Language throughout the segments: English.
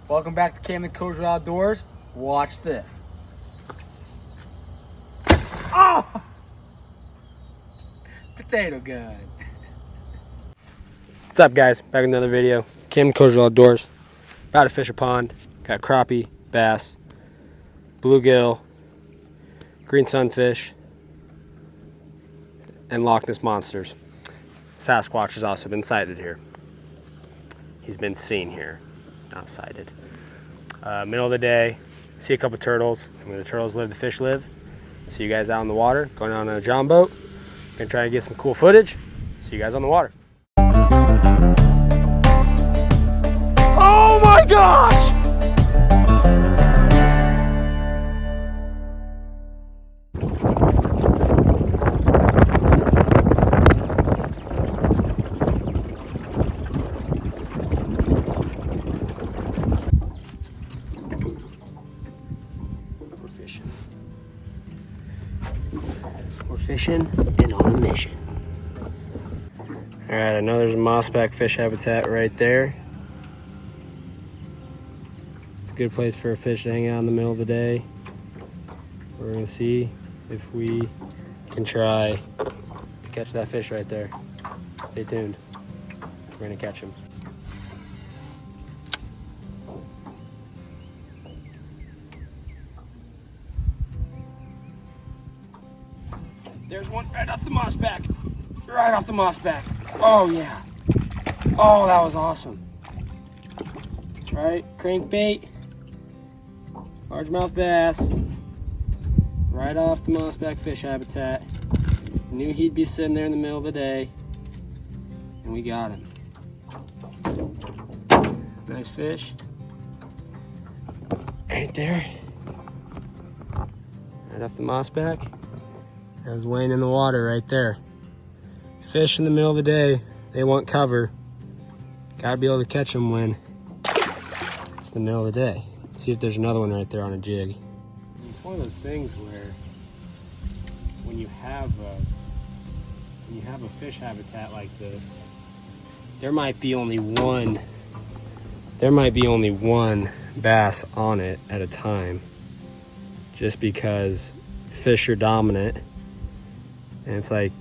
Welcome back to Camden Kozeal Outdoors. Watch this. Oh! Potato gun. What's up, guys? Back with another video. Camden Kozeal Outdoors. About to fish a pond. Got crappie, bass, bluegill, green sunfish, and Loch Ness monsters. Sasquatch has also been sighted here. He's been seen here, not sighted. Middle of the day, see a couple turtles. And where the turtles live, the fish live. See you guys out in the water, going on a john boat. Gonna try to get some cool footage. See you guys on the water. Oh my gosh! We're fishing and on a mission. All right, I know there's a Mossback Fish Habitat right there. It's a good place for a fish to hang out in the middle of the day. We're gonna see if we can try to catch that fish right there. Stay tuned. We're gonna catch him. There's one right off the Mossback. Right off the Mossback. Oh yeah. Oh, that was awesome. Right, crankbait, largemouth bass, right off the Mossback Fish Habitat. Knew he'd be sitting there in the middle of the day, and we got him. Nice fish. Right there. Right off the Mossback. I was laying in the water right there. Fish in the middle of the day, they want cover. Gotta be able to catch them when it's the middle of the day. Let's see if there's another one right there on a jig. It's one of those things where when you have a fish habitat like this, there might be only one bass on it at a time, just because fish are dominant. And it's like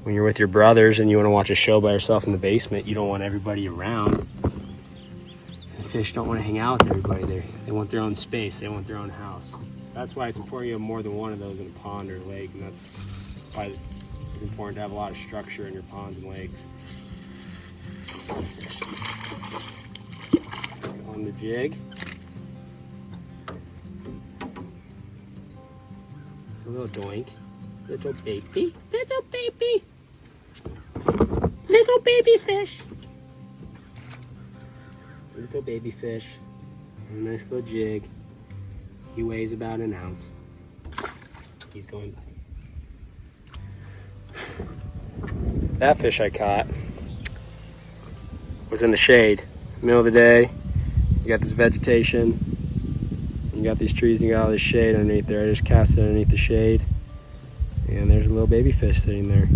when you're with your brothers and you want to watch a show by yourself in the basement, you don't want everybody around. And fish don't want to hang out with everybody. They want their own space. They want their own house. So that's why it's important you have more than one of those in a pond or a lake. And that's why it's important to have a lot of structure in your ponds and lakes. On the jig. A little doink. Little baby fish. Little baby fish. A nice little jig. He weighs about an ounce. He's going by. That fish I caught was in the shade. Middle of the day. You got this vegetation. You got these trees and you got all this shade underneath there. I just cast it underneath the shade. And there's a little baby fish sitting there.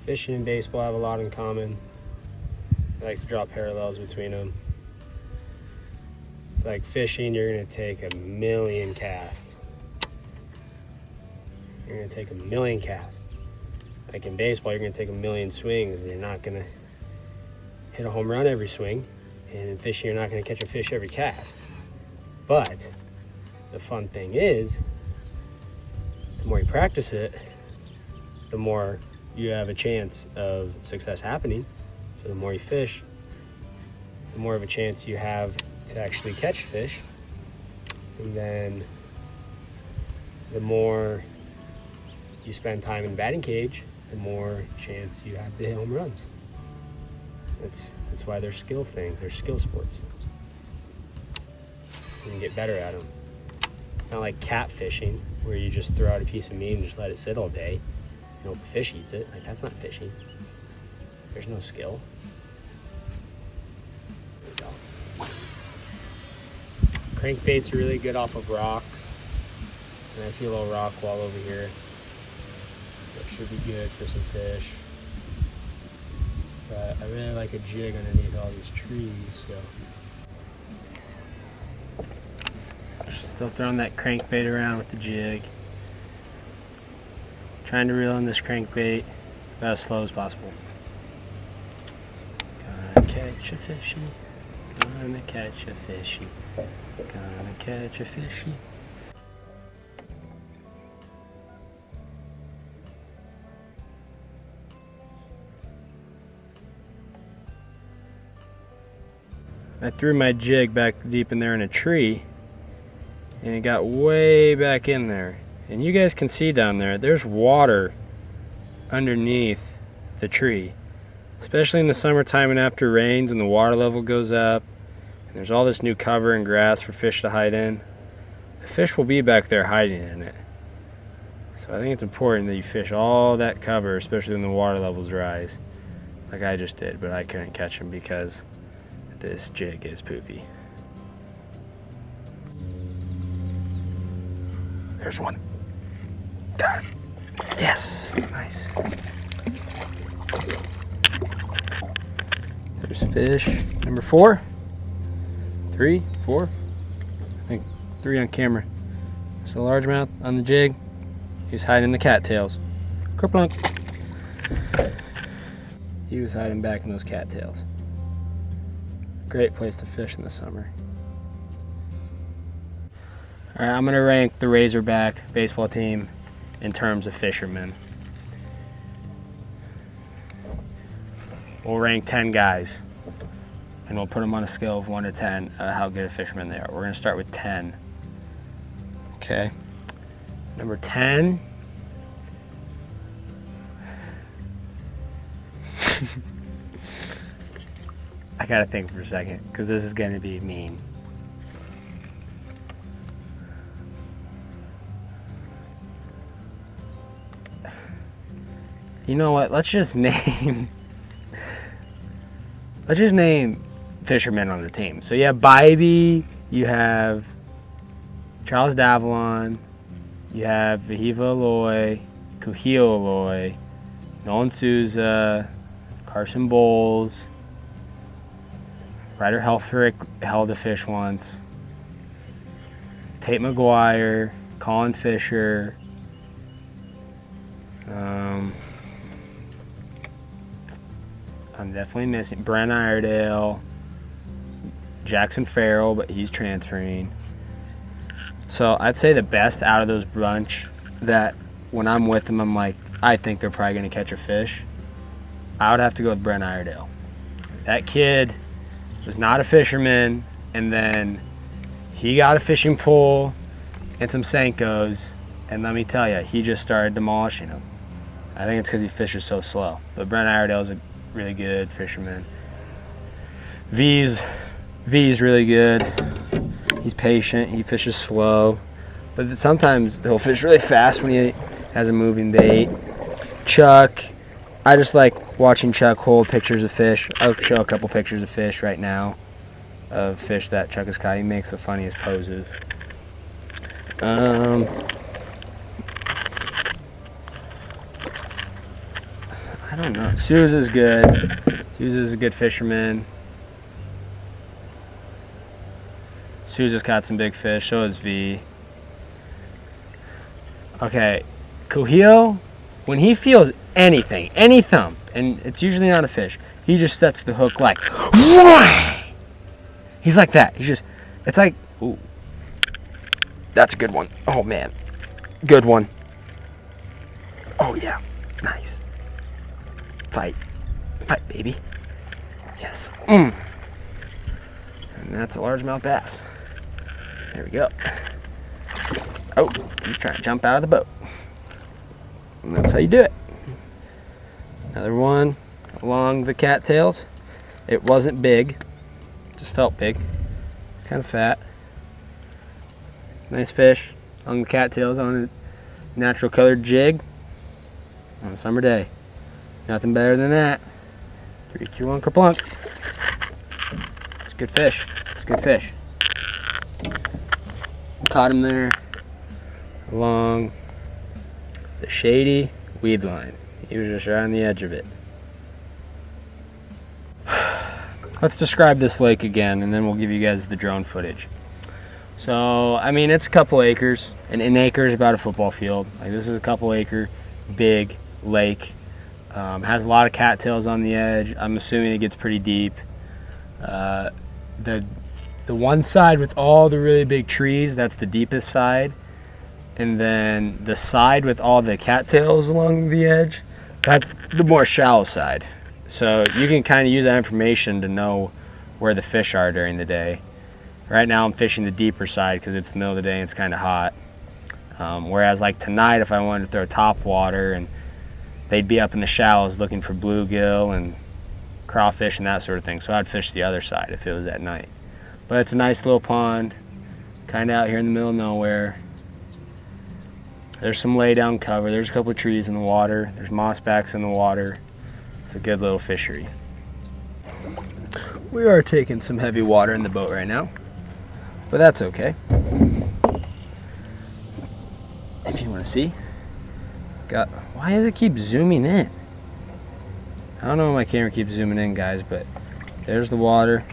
Fishing and baseball have a lot in common. I like to draw parallels between them. It's like fishing, you're gonna take a million casts. You're gonna take a million casts. Like in baseball, you're gonna take a million swings and you're not gonna hit a home run every swing. And in fishing, you're not gonna catch a fish every cast. But the fun thing is, the more you practice it, the more you have a chance of success happening. So the more you fish, the more of a chance you have to actually catch fish. And then the more you spend time in the batting cage, the more chance you have to hit home runs. That's why they're skill things, they're skill sports. You can get better at them. It's not like catfishing, where you just throw out a piece of meat and just let it sit all day. You know, the fish eats it. Like, that's not fishing. There's no skill. Crankbaits are really good off of rocks. And I see a little rock wall over here. That should be good for some fish. but I really like a jig underneath all these trees, so. Still throwing that crankbait around with the jig. Trying to reel in this crankbait about as slow as possible. Gonna catch a fishy. Gonna catch a fishy. Gonna catch a fishy. I threw my jig back deep in there in a tree, and it got way back in there. And you guys can see down there, there's water underneath the tree, especially in the summertime and after rains when the water level goes up. And there's all this new cover and grass for fish to hide in. The fish will be back there hiding in it. So I think it's important that you fish all that cover, especially when the water levels rise, like I just did, but I couldn't catch them because this jig is poopy. There's one. Got it. Yes, nice. There's fish number 4. 3, 4. I think 3 on camera. So largemouth on the jig. He's hiding the cattails. Kerplunk. He was hiding back in those cattails. Great place to fish in the summer. All right, I'm gonna rank the Razorback baseball team in terms of fishermen. We'll rank 10 guys, and we'll put them on a scale of 1 to 10, how good a fisherman they are. We're gonna start with 10. Okay, number 10. I gotta think for a second, because this is gonna be mean. You know what? Let's just name fishermen on the team. So you have Bybee, you have Charles Davalon, you have Vahiva Aloy, Kozeal Aloy, Nolan Souza, Carson Bowles, Ryder Helfrich held a fish once, Tate McGuire, Colin Fisher, I'm definitely missing Brent Iredale, Jackson Farrell, but he's transferring. So I'd say the best out of those bunch that when I'm with them, I'm like, I think they're probably going to catch a fish. I would have to go with Brent Iredale. That kid was not a fisherman, and then he got a fishing pole and some Senkos, and let me tell you, he just started demolishing them. I think it's because he fishes so slow. But Brent Iredale is a really good fisherman. V's really good. He's patient. He fishes slow, but sometimes he'll fish really fast when he has a moving bait. Chuck, I just like watching Chuck hold pictures of fish. I'll show a couple pictures of fish right now, of fish that Chuck has caught. He makes the funniest poses. I don't know. Sousa's good. Sousa's a good fisherman. Sousa's caught some big fish. So is V. Okay, Kozeal, when he feels anything, any thump, and it's usually not a fish, he just sets the hook like, he's like that. He's just, it's like, ooh, that's a good one. Oh man, good one. Oh yeah, nice. Fight, baby. Yes. And that's a largemouth bass. There we go. Oh, he's trying to jump out of the boat. And that's how you do it. Another one along the cattails. It wasn't big, just felt big. It's kind of fat. Nice fish along the cattails on a natural colored jig on a summer day. Nothing better than that. 3, 2, 1, kerplunk. It's good fish. It's good fish. Caught him there along the shady weed line. He was just right on the edge of it. let's describe this lake again, and then we'll give you guys the drone footage. So, I mean, it's a couple acres, and an acre is about a football field. Like, this is a couple acre, big lake. Has a lot of cattails on the edge. I'm assuming it gets pretty deep. The one side with all the really big trees, that's the deepest side. And then the side with all the cattails along the edge, that's the more shallow side. So you can kind of use that information to know where the fish are during the day. Right now I'm fishing the deeper side because it's the middle of the day and it's kind of hot. Whereas like tonight, if I wanted to throw top water, and they'd be up in the shallows looking for bluegill and crawfish and that sort of thing. So I'd fish the other side if it was at night. But it's a nice little pond, kind of out here in the middle of nowhere. There's some lay down cover. There's a couple of trees in the water. There's mossbacks in the water. It's a good little fishery. We are taking some heavy water in the boat right now, but that's okay. If you want to see, why does it keep zooming in? I don't know why my camera keeps zooming in, guys, but there's the water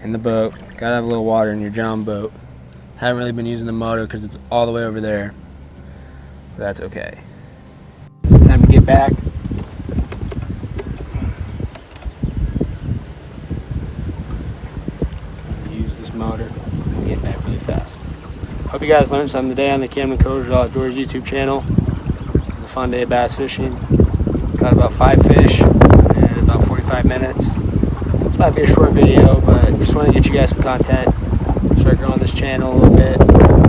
in the boat. Gotta have a little water in your John boat. Haven't really been using the motor because it's all the way over there. But that's okay. Time to get back. Use this motor and get back really fast. Hope you guys learned something today on the Camden Kozeal Outdoors YouTube channel. It was a fun day of bass fishing. Caught about 5 fish in about 45 minutes. This might be a short video, but just want to get you guys some content. Start growing this channel a little bit.